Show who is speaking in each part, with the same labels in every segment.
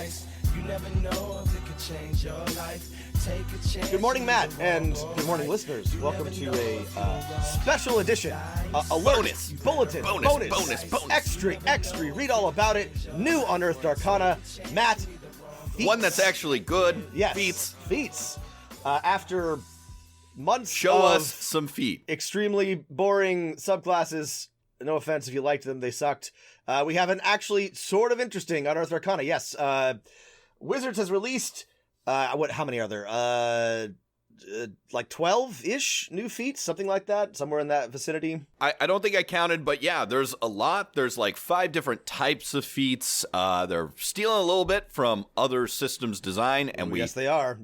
Speaker 1: ice. You never know if it could change your life. Take a chance.
Speaker 2: Good morning, Matt, and good morning, listeners. Welcome to a special edition,
Speaker 3: bonus,
Speaker 2: bulletin, bonus, extra. Read all about it. New Unearthed Arcana. Matt, feats.
Speaker 3: One that's actually good.
Speaker 2: Yes, feats. After months
Speaker 3: Show
Speaker 2: of
Speaker 3: us some feet.
Speaker 2: Extremely boring subclasses. No offense if you liked them, they sucked. We have an actually sort of interesting Unearthed Arcana. Yes, Wizards has released, how many are there? Like 12-ish new feats, something like that, somewhere in that vicinity.
Speaker 3: I don't think I counted, but yeah, there's a lot. There's like 5 different types of feats. They're stealing a little bit from other systems design, and
Speaker 2: Yes, they are.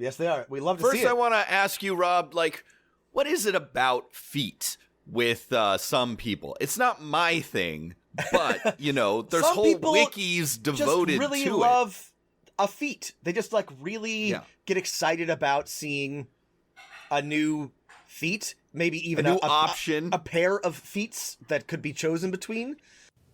Speaker 2: We love to see it.
Speaker 3: First, I want to ask you, Rob, like, what is it about feet with some people? It's not my thing, but, you know, there's
Speaker 2: Some
Speaker 3: whole
Speaker 2: people
Speaker 3: wikis devoted
Speaker 2: just really
Speaker 3: to
Speaker 2: love a feat. They just like really get excited about seeing a new feat, maybe even
Speaker 3: a new option,
Speaker 2: a pair of feats that could be chosen between.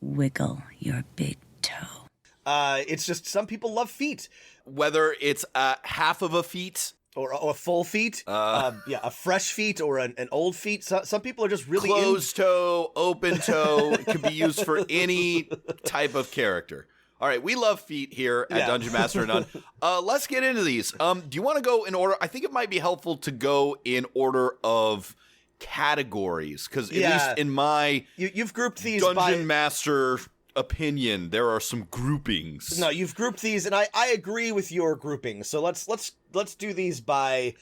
Speaker 4: Wiggle your big toe.
Speaker 2: It's just some people love feat.
Speaker 3: Whether it's half of a feat
Speaker 2: or a full feat, a fresh feat or an old feat. Some people are just really
Speaker 3: closed toe, open toe. It can be used for any type of character. All right, we love feet here at Dungeon Master None. Let's get into these. Do you want to go in order? I think it might be helpful to go in order of categories, because at least in my
Speaker 2: you've grouped these
Speaker 3: Dungeon Master opinion, there are some groupings.
Speaker 2: No, you've grouped these, and I agree with your grouping. So let's do these by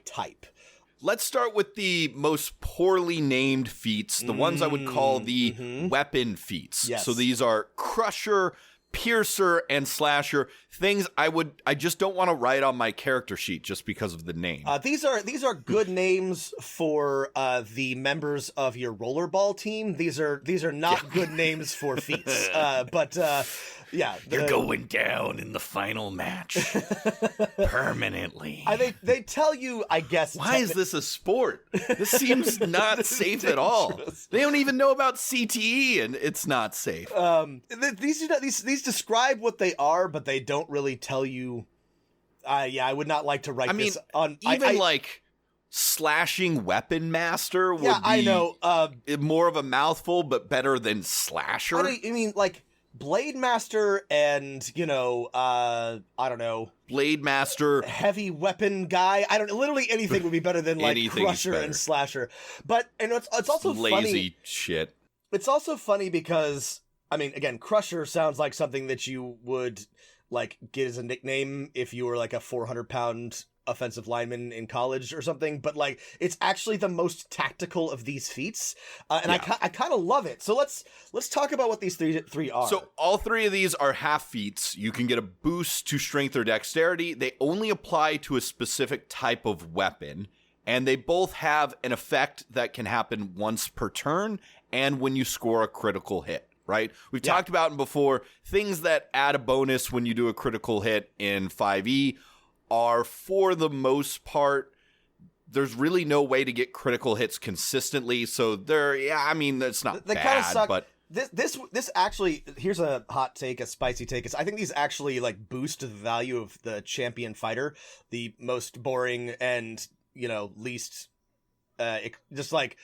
Speaker 2: type.
Speaker 3: Let's start with the most poorly named feats, the ones I would call the weapon feats.
Speaker 2: Yes.
Speaker 3: So these are Crusher, Piercer, and Slasher, things I just don't want to write on my character sheet just because of the name.
Speaker 2: These are good names for the members of your rollerball team. These are not good names for feats. But you're
Speaker 3: going down in the final match permanently.
Speaker 2: They tell you, I guess.
Speaker 3: Why is this a sport? This seems not safe at all. They don't even know about CTE, and it's not safe.
Speaker 2: These describe what they are, but they don't really tell you. I would not like to write this on.
Speaker 3: Like slashing weapon master would be.
Speaker 2: I know.
Speaker 3: More of a mouthful, but better than slasher.
Speaker 2: I mean, like Blade Master and I don't know.
Speaker 3: Blade Master,
Speaker 2: heavy weapon guy. Literally anything would be better than like Crusher and Slasher. But it's also
Speaker 3: lazy shit.
Speaker 2: It's also funny because again, Crusher sounds like something that you would like get as a nickname if you were like a 400-pound offensive lineman in college or something, but like it's actually the most tactical of these feats, and I kind of love it. So let's talk about what these three are.
Speaker 3: So all 3 of these are half feats. You can get a boost to strength or dexterity. They only apply to a specific type of weapon, and they both have an effect that can happen once per turn and when you score a critical hit. Right? We've talked about them before. Things that add a bonus when you do a critical hit in 5e are, for the most part, there's really no way to get critical hits consistently. So it's not
Speaker 2: they
Speaker 3: bad,
Speaker 2: kind of suck.
Speaker 3: But
Speaker 2: this actually, here's a hot take, a spicy take. I think these actually like boost the value of the champion fighter, the most boring and least just like.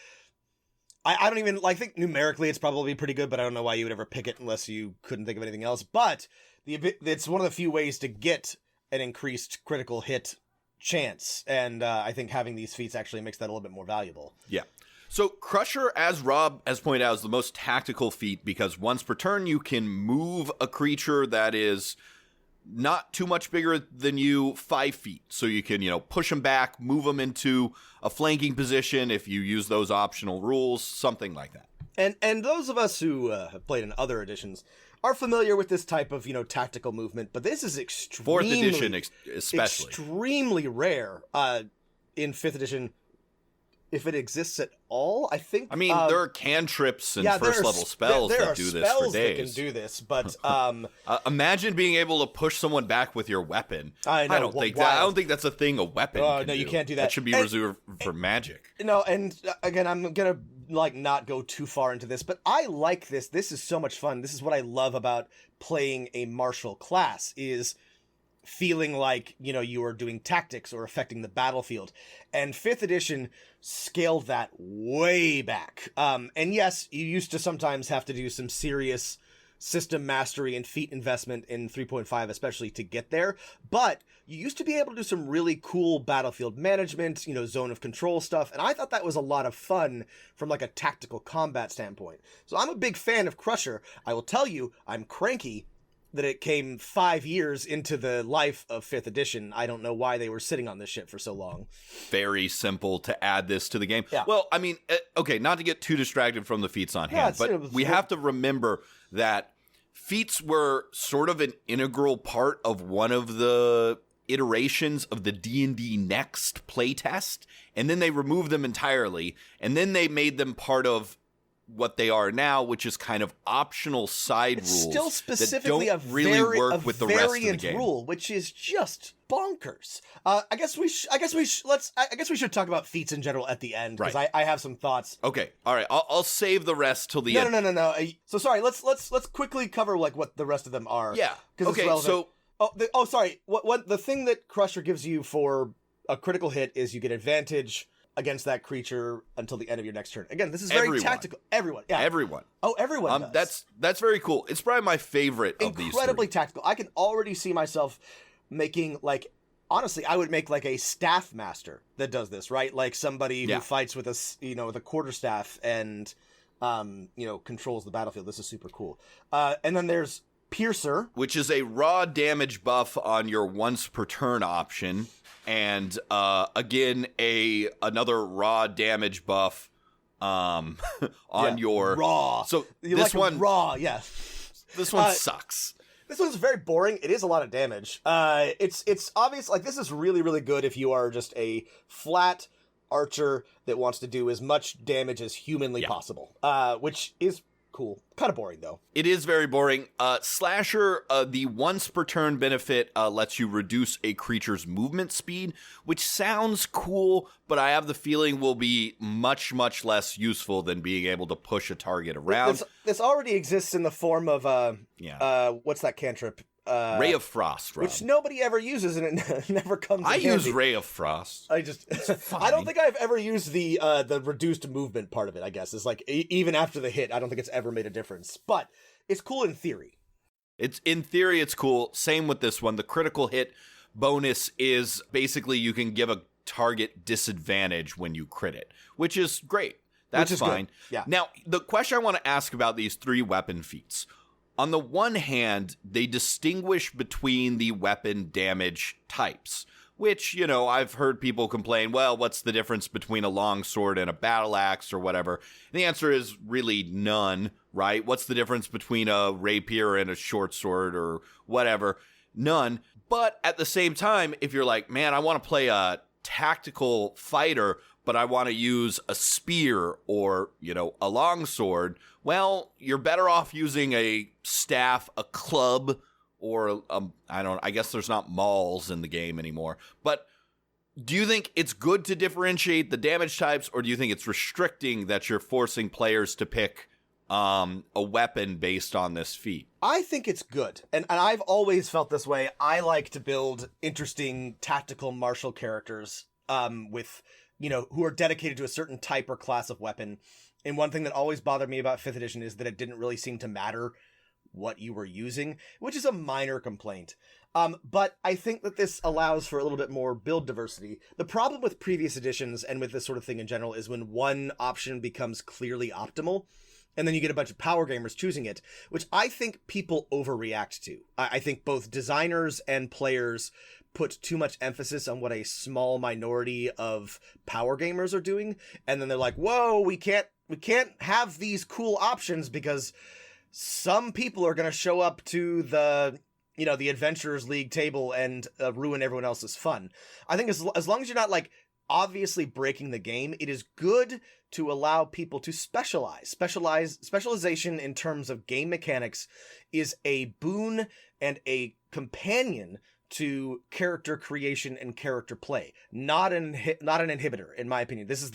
Speaker 2: I don't even, I think numerically it's probably pretty good, but I don't know why you would ever pick it unless you couldn't think of anything else. But it's one of the few ways to get an increased critical hit chance, and I think having these feats actually makes that a little bit more valuable.
Speaker 3: Yeah. So Crusher, as Rob has pointed out, is the most tactical feat because once per turn you can move a creature that is not too much bigger than you 5 feet. So you can, push them back, move them into a flanking position if you use those optional rules, something like that.
Speaker 2: And those of us who have played in other editions are familiar with this type of, tactical movement, but this is extremely...
Speaker 3: 4th edition especially.
Speaker 2: Extremely rare in 5th edition, if it exists at all, I think.
Speaker 3: There are cantrips and first-level spells that do this for days.
Speaker 2: That can do this, but...
Speaker 3: imagine being able to push someone back with your weapon.
Speaker 2: I know.
Speaker 3: I don't think that's a thing a weapon can
Speaker 2: no,
Speaker 3: do.
Speaker 2: you can't do that.
Speaker 3: That should be reserved for magic.
Speaker 2: No, and again, I'm going to not go too far into this, but I like this. This is so much fun. This is what I love about playing a martial class, is feeling like, you are doing tactics or affecting the battlefield. And 5th edition scaled that way back. And yes, you used to sometimes have to do some serious system mastery and feat investment in 3.5, especially to get there. But you used to be able to do some really cool battlefield management, zone of control stuff. And I thought that was a lot of fun from like a tactical combat standpoint. So I'm a big fan of Crusher. I will tell you, I'm cranky that it came 5 years into the life of 5th edition. I don't know why they were sitting on this shit for so long.
Speaker 3: Very simple to add this to the game.
Speaker 2: Yeah.
Speaker 3: Well, I mean, okay, not to get too distracted from the feats on hand, but we have to remember that feats were sort of an integral part of one of the iterations of the D&D Next playtest, and then they removed them entirely, and then they made them part of what they are now, which is kind of optional side rules.
Speaker 2: Still specifically
Speaker 3: that don't really work with the rest of the game.
Speaker 2: Rule, which is just bonkers. I guess we should talk about feats in general at the end, because I have some thoughts.
Speaker 3: Okay, all right. I'll save the rest till the end.
Speaker 2: No. So sorry. Let's quickly cover like what the rest of them are.
Speaker 3: Yeah. Okay. So.
Speaker 2: Sorry. What the thing that Crusher gives you for a critical hit is you get advantage against that creature until the end of your next turn. Again, this is very tactical. Everyone. Yeah.
Speaker 3: Everyone.
Speaker 2: Oh, everyone does.
Speaker 3: That's very cool. It's probably my favorite of these.
Speaker 2: Incredibly tactical. I can already see myself making, like, honestly, I would make like a staff master that does this, right? Like somebody who fights with with a quarterstaff and controls the battlefield. This is super cool. And then there's Piercer,
Speaker 3: which is a raw damage buff on your once per turn option. And again, another raw damage buff on your
Speaker 2: raw.
Speaker 3: So
Speaker 2: you
Speaker 3: this
Speaker 2: like
Speaker 3: one
Speaker 2: raw, yeah.
Speaker 3: This one sucks.
Speaker 2: This one's very boring. It is a lot of damage. It's obvious. Like, this is really, really good if you are just a flat archer that wants to do as much damage as humanly possible. Which is cool. Kind of boring, though.
Speaker 3: It is very boring. Slasher, the once per turn benefit lets you reduce a creature's movement speed, which sounds cool, but I have the feeling will be much, much less useful than being able to push a target around.
Speaker 2: This already exists in the form of, what's that cantrip?
Speaker 3: Ray of Frost, Rob.
Speaker 2: Which nobody ever uses, and it never comes in handy.
Speaker 3: use Ray of Frost.
Speaker 2: I don't think I've ever used the reduced movement part of it, I guess. It's like, even after the hit, I don't think it's ever made a difference. But it's cool in theory.
Speaker 3: In theory, it's cool. Same with this one. The critical hit bonus is basically you can give a target disadvantage when you crit it, which is great. That's fine.
Speaker 2: Good. Yeah.
Speaker 3: Now, the question I want to ask about these 3 weapon feats. On the one hand, they distinguish between the weapon damage types, which, I've heard people complain, well, what's the difference between a longsword and a battle axe or whatever? And the answer is really none, right? What's the difference between a rapier and a short sword or whatever? None. But at the same time, if you're like, man, I want to play a tactical fighter, but I want to use a spear or, a longsword, well, you're better off using a staff, a club, or I guess there's not mauls in the game anymore. But do you think it's good to differentiate the damage types, or do you think it's restricting that you're forcing players to pick a weapon based on this feat?
Speaker 2: I think it's good. And I've always felt this way. I like to build interesting tactical martial characters with, who are dedicated to a certain type or class of weapon. And one thing that always bothered me about 5th edition is that it didn't really seem to matter what you were using, which is a minor complaint. But I think that this allows for a little bit more build diversity. The problem with previous editions and with this sort of thing in general is when one option becomes clearly optimal, and then you get a bunch of power gamers choosing it, which I think people overreact to. I think both designers and players put too much emphasis on what a small minority of power gamers are doing, and then they're like, whoa, we can't have these cool options because some people are going to show up to the Adventurers League table and ruin everyone else's fun. I think as long as you're not like obviously breaking the game, it is good to allow people to specialize. Specialization in terms of game mechanics is a boon and a companion to character creation and character play, not an inhibitor, in my opinion. This is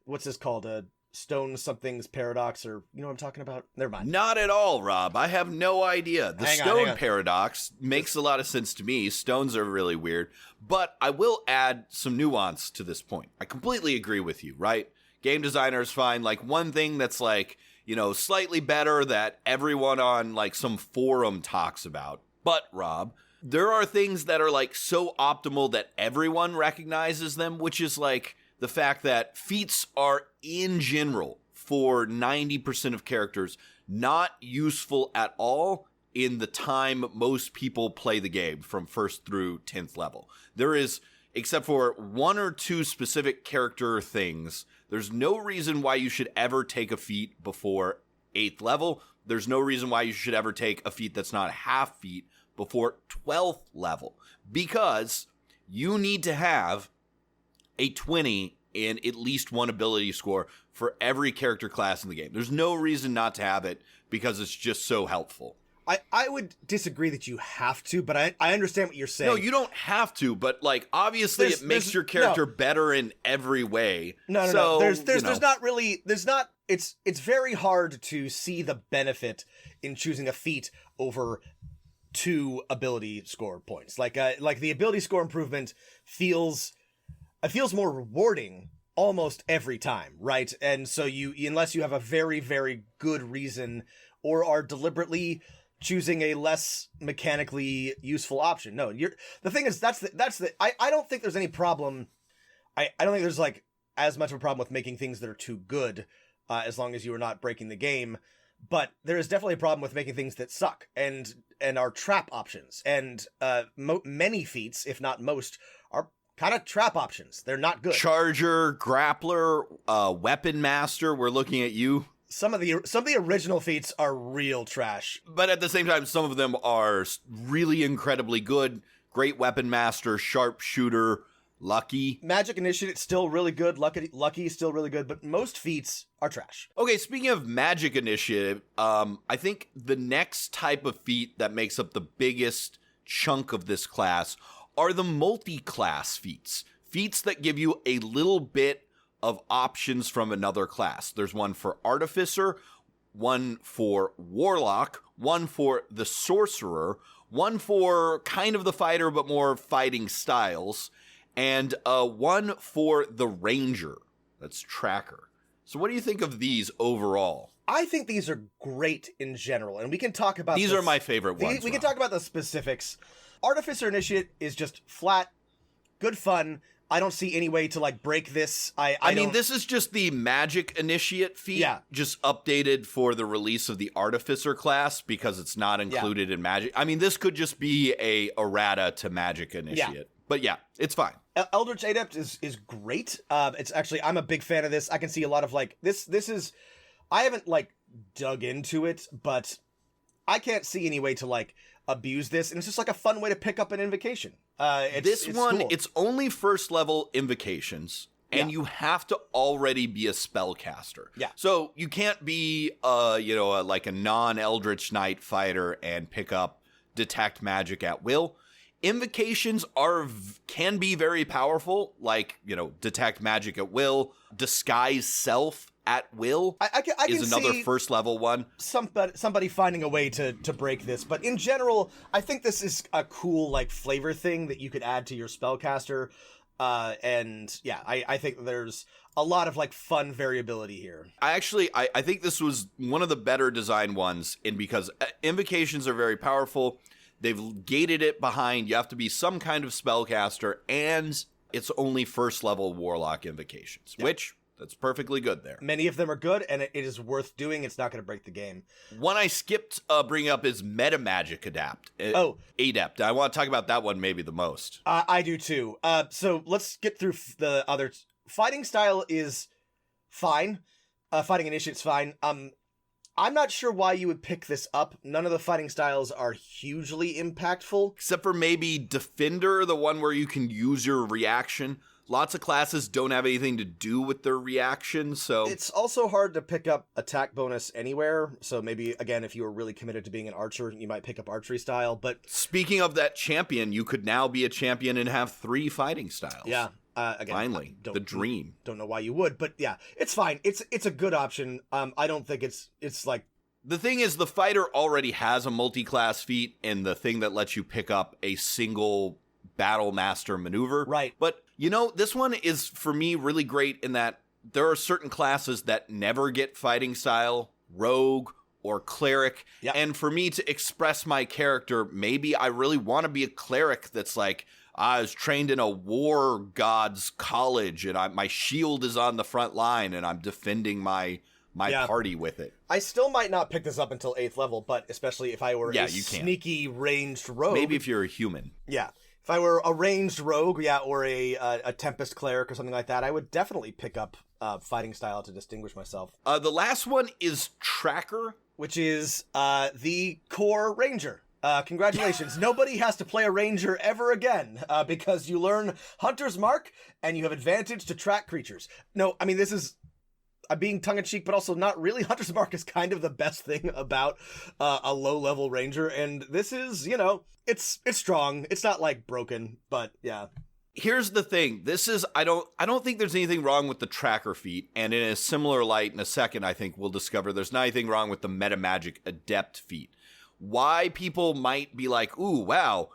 Speaker 2: what's this called? stone something's paradox, or you know what I'm talking about? Never mind.
Speaker 3: Not at all, Rob. I have no idea. The
Speaker 2: Hang
Speaker 3: stone
Speaker 2: on.
Speaker 3: paradox makes a lot of sense to me. Stones are really weird. But I will add some nuance to this point. I completely agree with you, right? Game designers find like one thing that's like, you know, slightly better that everyone on like some forum talks about. But Rob, there are things that are like so optimal that everyone recognizes them, which is like the fact that feats are in general for 90% of characters not useful at all in the time most people play the game from 1st through 10th level. There is, except for 1 or 2 specific character things, there's no reason why you should ever take a feat before 8th level. There's no reason why you should ever take a feat that's not a half feat before 12th level, because you need to have a 20 in at least one ability score for every character class in the game. There's no reason not to have it because it's just so helpful.
Speaker 2: I would disagree that you have to, but I understand what you're saying.
Speaker 3: No, you don't have to, but like obviously it makes your character better in every way.
Speaker 2: No. There's not really, it's very hard to see the benefit in choosing a feat over 2 ability score points. Like the ability score improvement feels more rewarding almost every time, right? And so unless you have a very, very good reason or are deliberately choosing a less mechanically useful option. No, the thing is, I don't think there's any problem. I don't think there's like as much of a problem with making things that are too good, as long as you are not breaking the game. But there is definitely a problem with making things that suck and are trap options. And many feats, if not most, are kind of trap options. They're not good.
Speaker 3: Charger, grappler, weapon master. We're looking at you.
Speaker 2: Some of the original feats are real trash.
Speaker 3: But at the same time, some of them are really incredibly good. Great weapon master, sharpshooter, lucky.
Speaker 2: Magic Initiate still really good. Lucky is still really good, but most feats are trash.
Speaker 3: Okay, speaking of Magic Initiative, I think the next type of feat that makes up the biggest chunk of this class are the multi-class feats. Feats that give you a little bit of options from another class. There's one for Artificer, one for Warlock, one for the Sorcerer, one for kind of the fighter but more fighting styles, and one for the Ranger. That's Tracker. So what do you think of these overall?
Speaker 2: I think these are great in general, and we can talk about
Speaker 3: these are my favorite ones.
Speaker 2: We can talk about the specifics. Artificer Initiate is just flat, good fun. I don't see any way to like break this. I mean,
Speaker 3: this is just the Magic Initiate feat, just updated for the release of the Artificer class because it's not included in Magic. I mean, this could just be a errata to Magic Initiate, but yeah, it's fine.
Speaker 2: Eldritch Adept is great. It's actually, I'm a big fan of this. I can see a lot of like this is, I haven't like dug into it, but I can't see any way to like abuse this, and it's just like a fun way to pick up an invocation. It's cool.
Speaker 3: It's only 1st level invocations, and you have to already be a spellcaster.
Speaker 2: Yeah.
Speaker 3: So you can't be like a non-Eldritch Knight fighter and pick up detect magic at will. Invocations can be very powerful, like, detect magic at will, disguise self at will
Speaker 2: I can
Speaker 3: is another
Speaker 2: see
Speaker 3: 1st level one.
Speaker 2: Somebody finding a way to break this, but in general, I think this is a cool like flavor thing that you could add to your spellcaster. And yeah, I think there's a lot of like fun variability here.
Speaker 3: I think this was one of the better design ones, because invocations are very powerful. They've gated it behind you have to be some kind of spellcaster, and it's only 1st level warlock invocations, which that's perfectly good there.
Speaker 2: Many of them are good, and it is worth doing. It's not going to break the game.
Speaker 3: One I skipped bringing up is Meta Magic Adept. Adept. I want to talk about that one maybe the most.
Speaker 2: I do too. So let's get through the other. Fighting style is fine. Fighting Initiate's fine. I'm not sure why you would pick this up. None of the fighting styles are hugely impactful.
Speaker 3: Except for maybe Defender, the one where you can use your reaction. Lots of classes don't have anything to do with their reaction, so...
Speaker 2: It's also hard to pick up attack bonus anywhere, so maybe, again, if you were really committed to being an archer, you might pick up archery style, but...
Speaker 3: Speaking of that champion, you could now be a champion and have 3 fighting styles.
Speaker 2: Yeah. Again,
Speaker 3: Finally, the dream.
Speaker 2: Don't know why you would, but yeah, it's fine. It's a good option. I don't think it's like.
Speaker 3: The thing is, the fighter already has a multi-class feat and the thing that lets you pick up a single battle master maneuver.
Speaker 2: Right.
Speaker 3: But, this one is, for me, really great in that there are certain classes that never get fighting style, rogue, or cleric.
Speaker 2: Yep.
Speaker 3: And for me to express my character, maybe I really want to be a cleric that's like, I was trained in a war god's college and my shield is on the front line and I'm defending my party with it.
Speaker 2: I still might not pick this up until 8th level, but especially if I were a sneaky ranged rogue.
Speaker 3: Maybe if you're a human.
Speaker 2: Yeah. If I were a ranged rogue, or a Tempest cleric or something like that, I would definitely pick up fighting style to distinguish myself.
Speaker 3: The last one is Tracker,
Speaker 2: which is the core ranger. Congratulations. Nobody has to play a ranger ever again because you learn Hunter's Mark and you have advantage to track creatures. No, I mean, this is... I'm being tongue-in-cheek, but also not really. Hunter's Mark is kind of the best thing about a low-level ranger, and this is, it's strong. It's not, like, broken, but yeah.
Speaker 3: Here's the thing. This is, I don't think there's anything wrong with the tracker feat, and in a similar light in a second, I think we'll discover there's not anything wrong with the Metamagic Adept feat. Why people might be like, ooh, wow,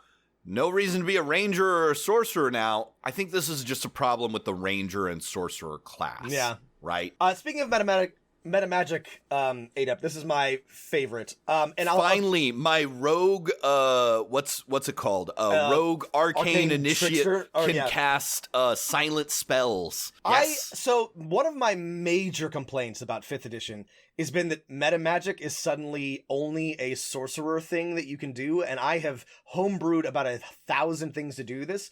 Speaker 3: no reason to be a ranger or a sorcerer now. I think this is just a problem with the ranger and sorcerer class.
Speaker 2: Yeah.
Speaker 3: Right?
Speaker 2: Speaking of Metamagic Adept, this is my favorite. And
Speaker 3: Finally, my rogue, what's it called? Rogue Arcane Initiate can cast silent spells. Yes.
Speaker 2: So one of my major complaints about 5th edition has been that Metamagic is suddenly only a sorcerer thing that you can do, and I have homebrewed about 1,000 things to do this.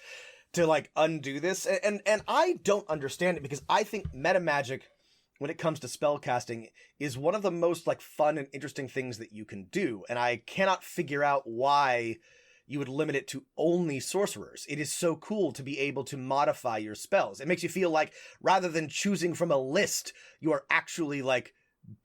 Speaker 2: To like undo this, and I don't understand it because I think Metamagic, when it comes to spellcasting, is one of the most like fun and interesting things that you can do, and I cannot figure out why you would limit it to only sorcerers. It is so cool to be able to modify your spells. It makes you feel like rather than choosing from a list, you are actually like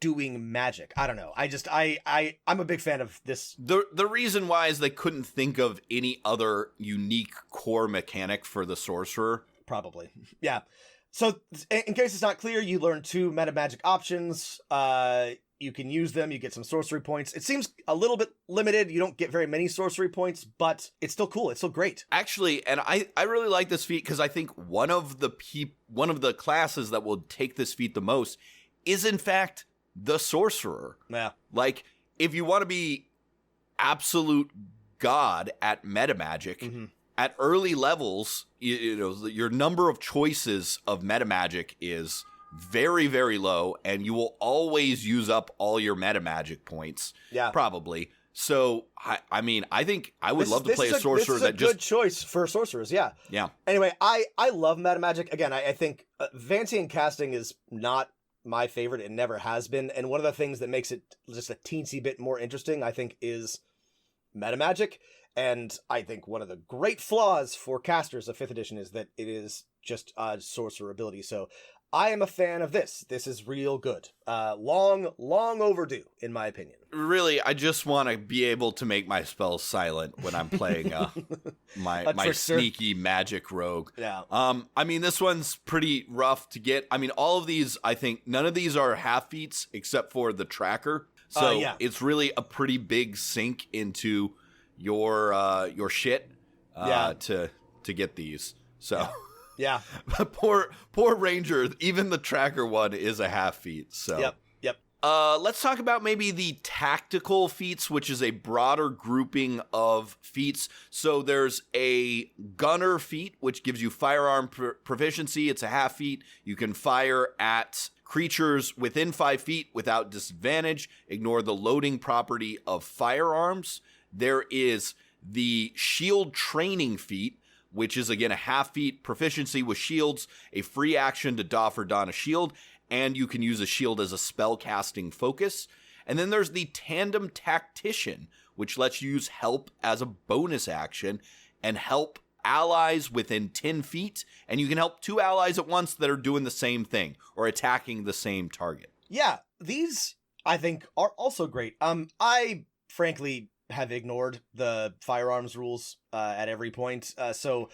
Speaker 2: doing magic. I don't know. I'm a big fan of this.
Speaker 3: The reason why is they couldn't think of any other unique core mechanic for the sorcerer.
Speaker 2: Probably. Yeah. So in case it's not clear, you learn 2 metamagic options. You can use them. You get some sorcery points. It seems a little bit limited. You don't get very many sorcery points, but it's still cool. It's still great.
Speaker 3: Actually, and I really like this feat because I think one of the classes that will take this feat the most is in fact the sorcerer.
Speaker 2: Yeah.
Speaker 3: Like, if you want to be absolute god at metamagic, at early levels, your number of choices of metamagic is very, very low, and you will always use up all your metamagic points. Yeah. Probably. So, I mean, I think I would love to play a sorcerer that just...
Speaker 2: good choice for sorcerers, yeah.
Speaker 3: Yeah.
Speaker 2: Anyway, I love metamagic. Again, I think Vancian casting is not my favorite. It never has been. And one of the things that makes it just a teensy bit more interesting, I think, is metamagic. And I think one of the great flaws for casters of 5th edition is that it is just a sorcerer ability. So I am a fan of this. This is real good. Long overdue, in my opinion.
Speaker 3: Really, I just want to be able to make my spells silent when I'm playing my sneaky magic rogue.
Speaker 2: Yeah.
Speaker 3: I mean, this one's pretty rough to get. I mean, all of these, I think, none of these are half feats except for the tracker. So it's really a pretty big sink into your shit to get these. So.
Speaker 2: Yeah.
Speaker 3: poor ranger, even the tracker one is a half feat. So
Speaker 2: Yep.
Speaker 3: Let's talk about maybe the tactical feats, which is a broader grouping of feats. So there's a gunner feat, which gives you firearm proficiency. It's a half feat. You can fire at creatures within 5 feet without disadvantage. Ignore the loading property of firearms. There is the shield training feat, which is, again, a half feat proficiency with shields, a free action to doff or don a shield, and you can use a shield as a spell casting focus. And then there's the Tandem Tactician, which lets you use help as a bonus action and help allies within 10 feet, and you can help 2 allies at once that are doing the same thing or attacking the same target.
Speaker 2: Yeah, these, I think, are also great. I, frankly, have ignored the firearms rules at every point. So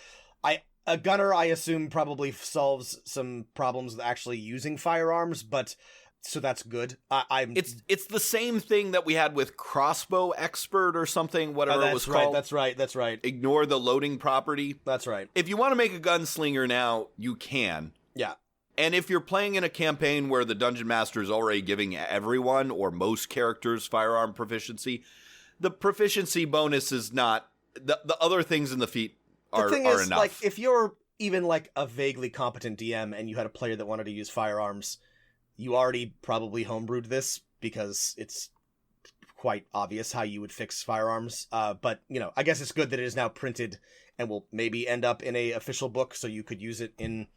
Speaker 2: A gunner, I assume, probably solves some problems with actually using firearms, but so that's good.
Speaker 3: It's the same thing that we had with crossbow expert or something, whatever it was called.
Speaker 2: That's right.
Speaker 3: Ignore the loading property.
Speaker 2: That's right.
Speaker 3: If you want to make a gunslinger now, you can.
Speaker 2: Yeah.
Speaker 3: And if you're playing in a campaign where the Dungeon Master is already giving everyone or most characters firearm proficiency, the proficiency bonus is not the other things in the feat are enough.
Speaker 2: Like, if you're even like a vaguely competent DM and you had a player that wanted to use firearms, you already probably homebrewed this because it's quite obvious how you would fix firearms. But, I guess it's good that it is now printed and will maybe end up in a official book so you could use it in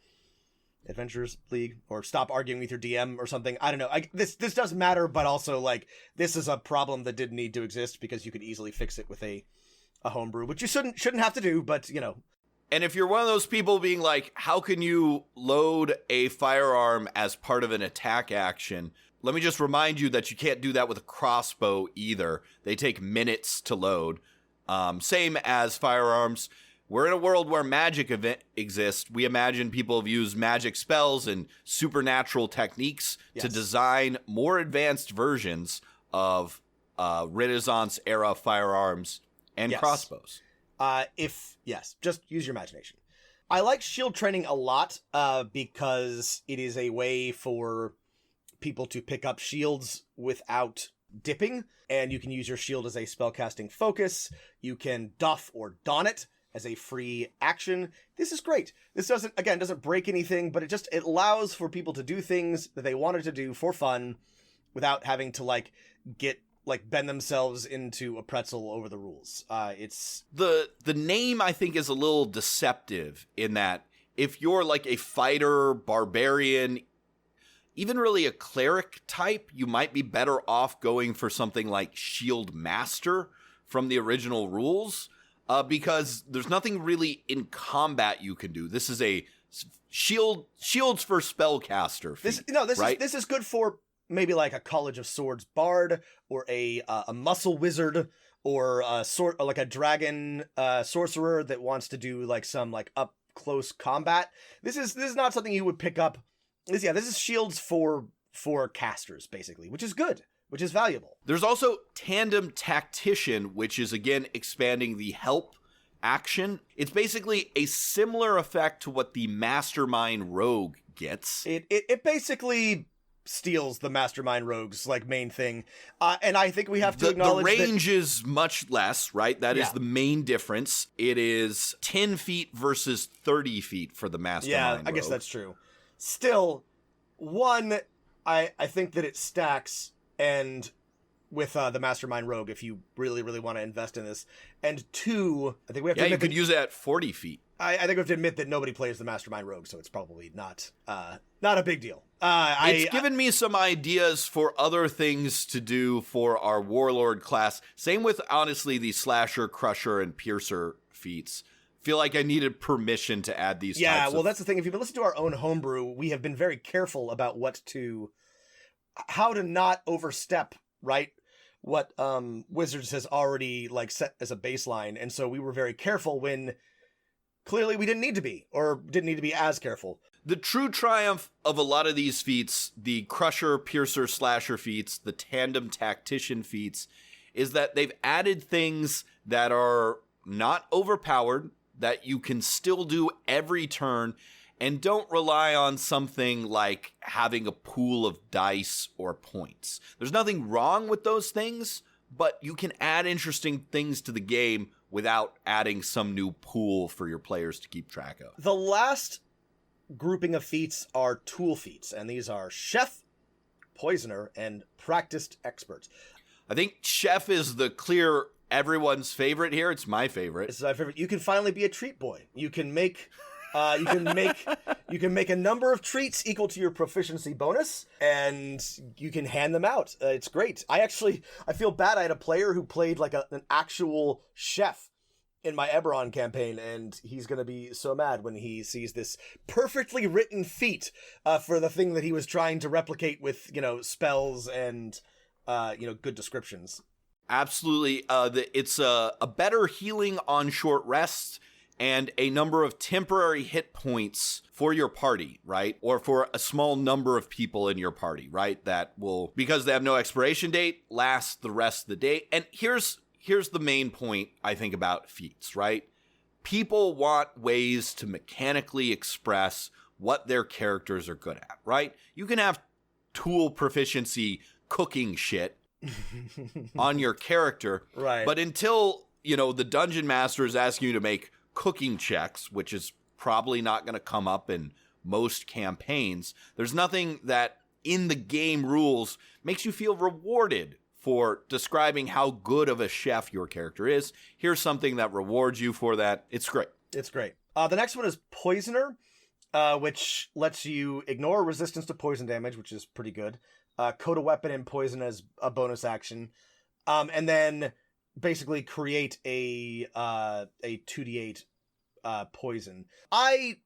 Speaker 2: Adventures League or stop arguing with your DM or something. I don't know. This does matter, but also, like, this is a problem that didn't need to exist because you could easily fix it with a homebrew, which you shouldn't have to do, but,
Speaker 3: And if you're one of those people being like, how can you load a firearm as part of an attack action? Let me just remind you that you can't do that with a crossbow either. They take minutes to load. Same as firearms. We're in a world where magic exists. We imagine people have used magic spells and supernatural techniques to design more advanced versions of Renaissance era firearms and crossbows.
Speaker 2: Just use your imagination. I like shield training a lot because it is a way for people to pick up shields without dipping, and you can use your shield as a spellcasting focus. You can doff or don it as a free action. This is great. This doesn't break anything, but it allows for people to do things that they wanted to do for fun without having to bend themselves into a pretzel over the rules. It's
Speaker 3: the name, I think, is a little deceptive in that if you're like a fighter, barbarian, even really a cleric type, you might be better off going for something like Shield Master from the original rules, because there's nothing really in combat you can do. This is a shields for spellcaster feat,
Speaker 2: this is good for maybe like a College of Swords bard or a muscle wizard or a dragon sorcerer that wants to do like some like up close combat. This is not something you would pick up. This is shields for casters basically, which is good, which is valuable.
Speaker 3: There's also Tandem Tactician, which is again expanding the help action. It's basically a similar effect to what the Mastermind Rogue gets.
Speaker 2: It basically steals the Mastermind Rogue's like main thing, and I think we have to acknowledge
Speaker 3: the range is much less, right? That is the main difference. It is 10 feet versus 30 feet for the Mastermind Rogue.
Speaker 2: I guess that's true. Still, one, I think that it stacks and with the Mastermind Rogue if you really, really want to invest in this. And two, I think we have to admit
Speaker 3: you could use it at 40 feet.
Speaker 2: I think we have to admit that nobody plays the Mastermind Rogue, so it's probably not a big deal.
Speaker 3: It's given me some ideas for other things to do for our Warlord class. Same with, honestly, the Slasher, Crusher, and Piercer feats. Feel like I needed permission to add these types
Speaker 2: well, that's the thing. If you've been listening to our own homebrew, we have been very careful about how to not overstep, right? What Wizards has already like set as a baseline. And so we were very careful when clearly we didn't need to be, or didn't need to be as careful.
Speaker 3: The true triumph of a lot of these feats, the Crusher, Piercer, Slasher feats, the Tandem Tactician feats, is that they've added things that are not overpowered, that you can still do every turn, and don't rely on something like having a pool of dice or points. There's nothing wrong with those things, but you can add interesting things to the game without adding some new pool for your players to keep track of.
Speaker 2: The last grouping of feats are tool feats, and these are Chef, Poisoner, and Practiced Expert.
Speaker 3: I think Chef is the clear everyone's favorite here. It's my favorite.
Speaker 2: This is my favorite. You can finally be a treat boy. You can make you can make a number of treats equal to your proficiency bonus, and you can hand them out. It's great. I feel bad. I had a player who played like an actual chef in my Eberron campaign, and he's going to be so mad when he sees this perfectly written feat for the thing that he was trying to replicate with, spells and, good descriptions.
Speaker 3: Absolutely. It's a better healing on short rests, and a number of temporary hit points for your party, right? Or for a small number of people in your party, right? That will, because they have no expiration date, last the rest of the day. And here's the main point, I think, about feats, right? People want ways to mechanically express what their characters are good at, right? You can have tool proficiency cooking shit on your character,
Speaker 2: Right.
Speaker 3: but until, the dungeon master is asking you to make cooking checks, which is probably not going to come up in most campaigns, there's nothing that in the game rules makes you feel rewarded for describing how good of a chef your character is. Here's something that rewards you for that. It's great.
Speaker 2: It's great. The next one is Poisoner, which lets you ignore resistance to poison damage, which is pretty good. Code a weapon and poison as a bonus action. And then basically create a 2d8 poison. I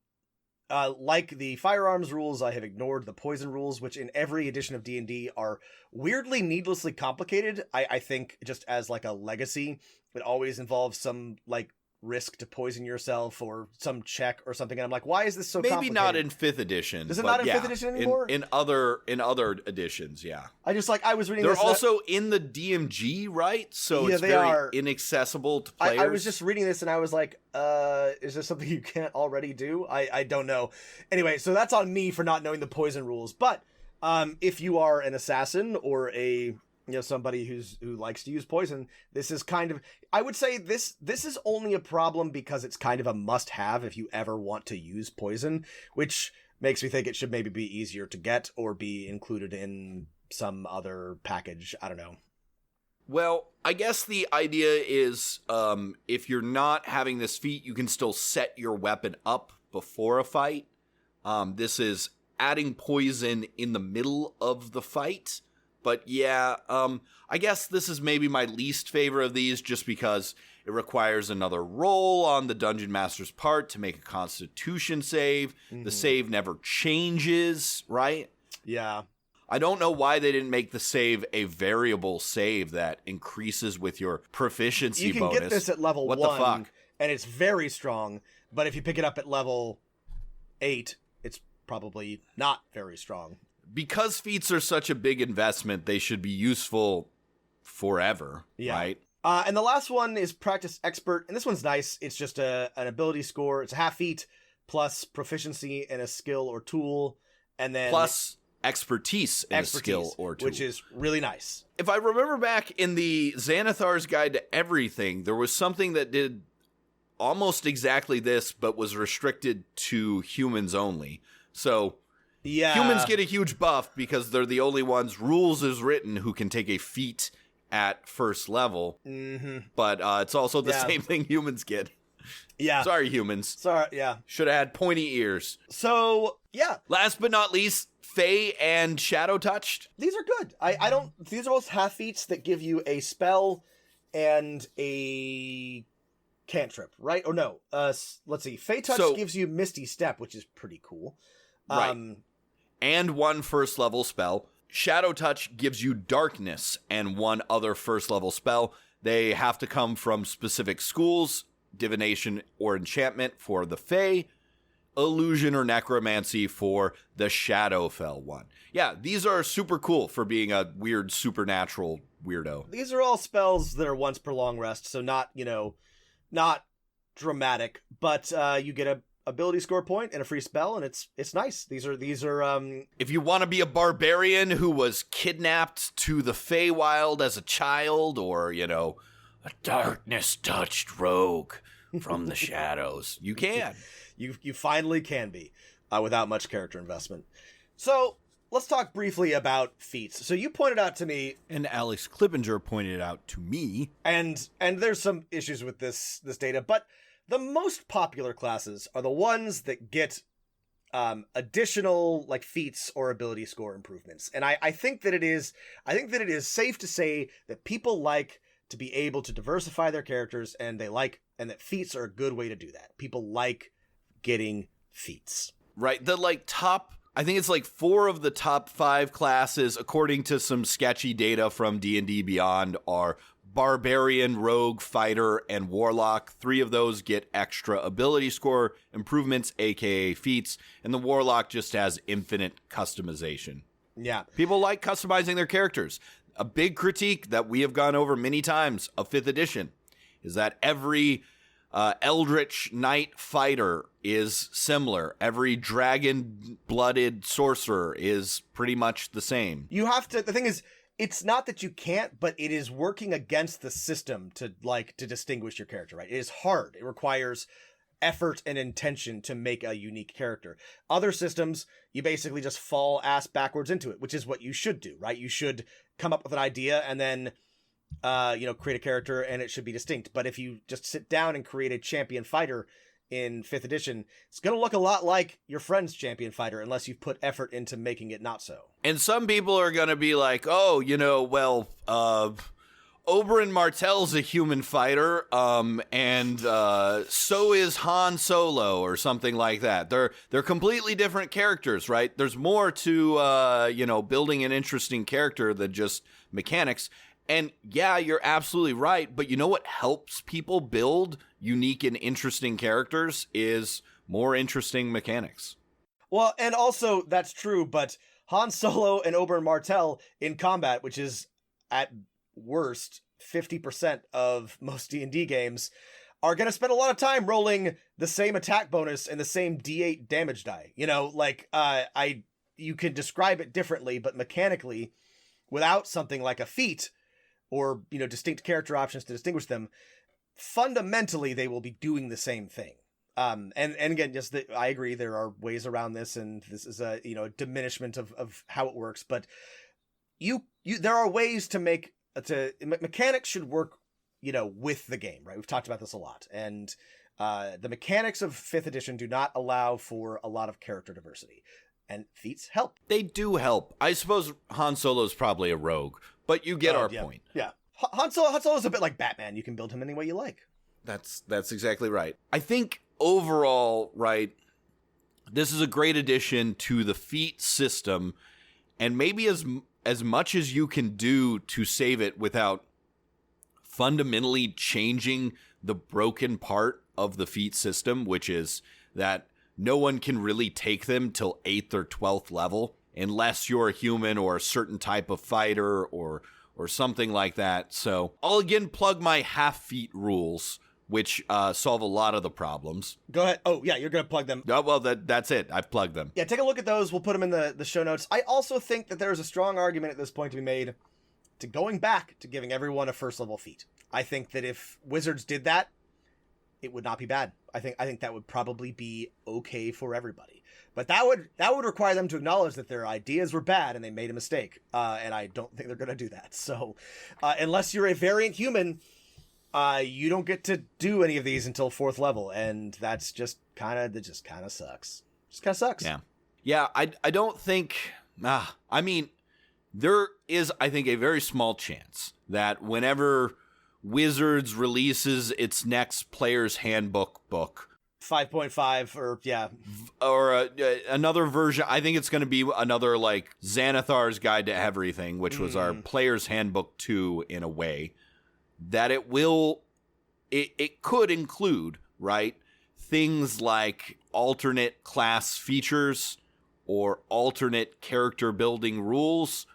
Speaker 2: like the firearms rules. I have ignored the poison rules, which in every edition of D&D are weirdly needlessly complicated. I think just as like a legacy, it always involves some like risk to poison yourself or some check or something. And I'm like, why is this so complicated?
Speaker 3: Maybe not in 5th edition.
Speaker 2: Is it not in 5th edition anymore?
Speaker 3: In other editions, yeah.
Speaker 2: I was reading
Speaker 3: They're
Speaker 2: this.
Speaker 3: also in the DMG, right? So
Speaker 2: Yeah,
Speaker 3: it's
Speaker 2: they
Speaker 3: very
Speaker 2: are.
Speaker 3: inaccessible to players.
Speaker 2: I was just reading this and I was like, is this something you can't already do? I don't know. Anyway, so that's on me for not knowing the poison rules. But if you are an assassin or somebody who likes to use poison, this is kind of, I would say this is only a problem because it's kind of a must-have if you ever want to use poison, which makes me think it should maybe be easier to get or be included in some other package. I don't know.
Speaker 3: Well, I guess the idea is if you're not having this feat, you can still set your weapon up before a fight. This is adding poison in the middle of the fight. But yeah, I guess this is maybe my least favorite of these just because it requires another roll on the Dungeon Master's part to make a Constitution save. Mm-hmm. The save never changes, right?
Speaker 2: Yeah.
Speaker 3: I don't know why they didn't make the save a variable save that increases with your proficiency bonus.
Speaker 2: You can get this at level 1,
Speaker 3: the fuck?
Speaker 2: And it's very strong, but if you pick it up at level 8, it's probably not very strong.
Speaker 3: Because feats are such a big investment, they should be useful forever,
Speaker 2: yeah.
Speaker 3: Right?
Speaker 2: And the last one is Practice Expert, and this one's nice. It's just an ability score. It's a half feat plus proficiency in a skill or tool, and then
Speaker 3: plus expertise in a skill or tool,
Speaker 2: which is really nice.
Speaker 3: If I remember back in the Xanathar's Guide to Everything, there was something that did almost exactly this, but was restricted to humans only. So
Speaker 2: yeah,
Speaker 3: humans get a huge buff because they're the only ones, rules is written, who can take a feat at first level.
Speaker 2: Mm-hmm.
Speaker 3: But it's also the same thing humans get.
Speaker 2: Yeah.
Speaker 3: Sorry, humans.
Speaker 2: Sorry, yeah.
Speaker 3: Should have had pointy ears.
Speaker 2: So, yeah.
Speaker 3: Last but not least, Fey and Shadow Touched.
Speaker 2: These are good. These are both half feats that give you a spell and a cantrip, right? Or no, let's see. Fey Touch gives you Misty Step, which is pretty cool.
Speaker 3: Right. And one first level spell. Shadow Touch gives you Darkness and one other first level spell. They have to come from specific schools, Divination or Enchantment for the Fey, Illusion or Necromancy for the Shadowfell one. Yeah, these are super cool for being a weird supernatural weirdo.
Speaker 2: These are all spells that are once per long rest, so not dramatic, but you get a ability score point and a free spell, and it's nice. These are
Speaker 3: if you want to be a barbarian who was kidnapped to the Feywild as a child, or a darkness touched rogue from the shadows, you can.
Speaker 2: You finally can be without much character investment. So let's talk briefly about feats. So you pointed out to me,
Speaker 3: and Alex Klippinger pointed out to me,
Speaker 2: and there's some issues with this data, but the most popular classes are the ones that get additional like feats or ability score improvements. And I think that it is safe to say that people like to be able to diversify their characters, and that feats are a good way to do that. People like getting feats.
Speaker 3: Right. The top, I think it's 4 of the top 5 classes, according to some sketchy data from D&D Beyond, are Barbarian, Rogue, Fighter, and Warlock. 3 of those get extra ability score improvements, aka feats, and the Warlock just has infinite customization.
Speaker 2: Yeah.
Speaker 3: People like customizing their characters. A big critique that we have gone over many times of 5th edition is that every Eldritch Knight fighter is similar. Every dragon-blooded sorcerer is pretty much the same.
Speaker 2: You have to, the thing is, it's not that you can't, but it is working against the system to distinguish your character, right? It is hard. It requires effort and intention to make a unique character. Other systems, you basically just fall ass backwards into it, which is what you should do, right? You should come up with an idea and then, create a character and it should be distinct. But if you just sit down and create a champion fighter in 5th edition, it's going to look a lot like your friend's champion fighter unless you've put effort into making it not so.
Speaker 3: And some people are going to be like, Oberyn Martell's a human fighter, and so is Han Solo or something like that. They're completely different characters, right? There's more to, building an interesting character than just mechanics. And yeah, you're absolutely right. But you know what helps people build unique and interesting characters is more interesting mechanics.
Speaker 2: Well, and also that's true, but Han Solo and Oberyn Martell in combat, which is at worst 50% of most D&D games, are going to spend a lot of time rolling the same attack bonus and the same D8 damage die. You can describe it differently, but mechanically, without something like a feat or, distinct character options to distinguish them, fundamentally they will be doing the same thing. And again, I agree, there are ways around this, and this is a diminishment of how it works, but there are ways to make mechanics should work, with the game, right? We've talked about this a lot, and the mechanics of 5th edition do not allow for a lot of character diversity, and feats help.
Speaker 3: They do help. I suppose Han Solo's probably a rogue, but you get our point.
Speaker 2: Yeah. Han Solo's a bit like Batman. You can build him any way you like.
Speaker 3: That's exactly right. I think overall, right, this is a great addition to the feat system, and maybe as much as you can do to save it without fundamentally changing the broken part of the feat system, which is that no one can really take them till 8th or 12th level unless you're a human or a certain type of fighter or something like that. So I'll again plug my half feat rules, which solve a lot of the problems.
Speaker 2: Go ahead. Oh, yeah, you're going to plug them.
Speaker 3: Oh, well, that's it. I've plugged them.
Speaker 2: Yeah, take a look at those. We'll put them in the show notes. I also think that there's a strong argument at this point to be made to going back to giving everyone a first level feat. I think that if Wizards did that, it would not be bad. I think that would probably be okay for everybody. But that would require them to acknowledge that their ideas were bad and they made a mistake. And I don't think they're going to do that. So unless you're a variant human, you don't get to do any of these until 4th level, and that's just kind of sucks. Just kind of sucks.
Speaker 3: Yeah. I don't think. I mean, there is, I think, a very small chance that whenever Wizards releases its next player's handbook book,
Speaker 2: 5.5
Speaker 3: or another version, I think it's going to be another like Xanathar's Guide to Everything, which was our player's handbook 2 in a way. That it could include, right, things like alternate class features or alternate character building rules.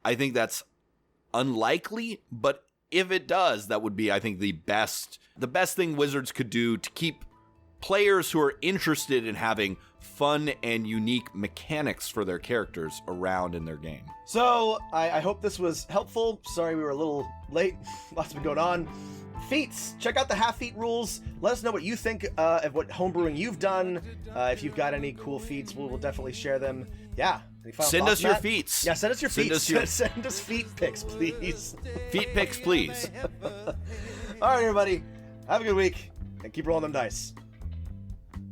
Speaker 3: I think that's unlikely, but if it does, that would be, I think, the best thing Wizards could do to keep players who are interested in having fun and unique mechanics for their characters around in their game.
Speaker 2: So, I hope this was helpful. Sorry we were a little late. Lots been going on. Feats. Check out the half feat rules. Let us know what you think of what homebrewing you've done. If you've got any cool feats, we'll definitely share them. Yeah.
Speaker 3: Send us your feats.
Speaker 2: Yeah, send us your feats. Send us feat pics, please.
Speaker 3: Feat pics, please.
Speaker 2: All right, everybody. Have a good week. And keep rolling them dice.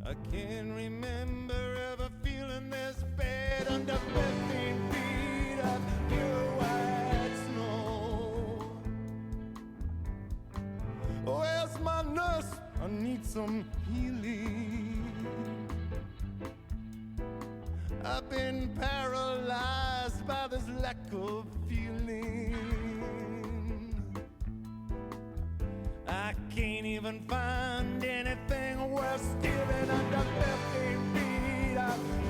Speaker 1: I can't remember ever feeling this bad under 15 feet of pure white snow. Where's my nurse? I need some healing. I've been paralyzed by this lack of feeling. I can't even find anything worth stealing under 50 feet.